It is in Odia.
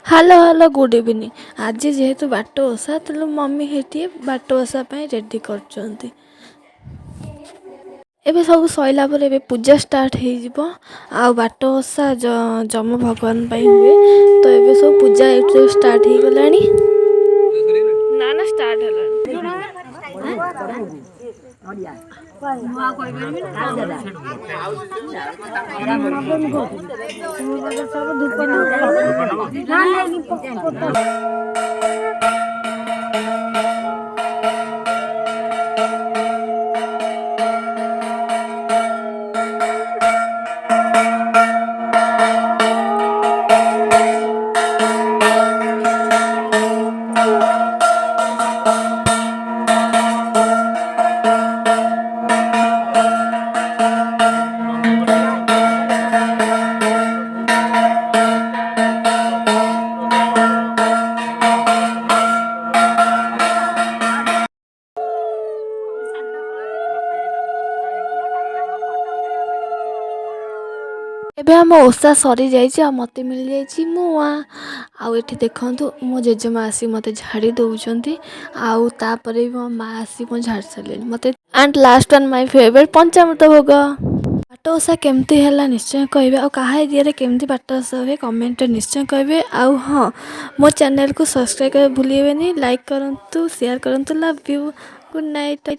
Hello hello good evening. ଆଜି ଯେହେତୁ ବାଟ ଓଷା ତେଣୁ ମମି ହେଠି ବାଟ ଓଷା ପାଇଁ ରେଡ଼ି କରୁଛନ୍ତି। ଏବେ ସବୁ ସଇଲା ପରେ ଏବେ ପୂଜା ଷ୍ଟାର୍ଟ ହେଇଯିବ। ଆଉ ବାଟ ଓଷା ଯମ ଭଗବାନ ପାଇଁ ହୁଏ। ତ ଏବେ ସବୁ ପୂଜା ଏଠୁ ଷ୍ଟାର୍ଟ ହେଇଗଲାଣି। ନା ନା ଷ୍ଟାର୍ଟ ହେଲାଣି। ଏବେ ଆମ ଓଷା ସରିଯାଇଛି ଆଉ ମୋତେ ମିଳିଯାଇଛି ମୁଆଁ। ଆଉ ଏଠି ଦେଖନ୍ତୁ ମୋ ଜେଜେମା ଆସି ମୋତେ ଝାଡ଼ି ଦେଉଛନ୍ତି। ଆଉ ତାପରେ ବି ମୋ ମା ଆସି ମୁଁ ଝାଡ଼ି ସାରିଲେଣି ମୋତେ। And last one my favourite ପଞ୍ଚାମୃତ ଭୋଗ। ବାଟ ଓଷା କେମିତି ହେଲା ନିଶ୍ଚୟ କହିବେ। ଆଉ କାହା ଏରିଆରେ କେମିତି ବାଟ ଓଷା ହୁଏ କମେଣ୍ଟରେ ନିଶ୍ଚୟ କହିବେ। ଆଉ ହଁ, ମୋ ଚ୍ୟାନେଲକୁ ସବସ୍କ୍ରାଇବ୍ କରିବା ଭୁଲିବେନି। ଲାଇକ୍ କରନ୍ତୁ, ସେୟାର କରନ୍ତୁ। Love you. Good night.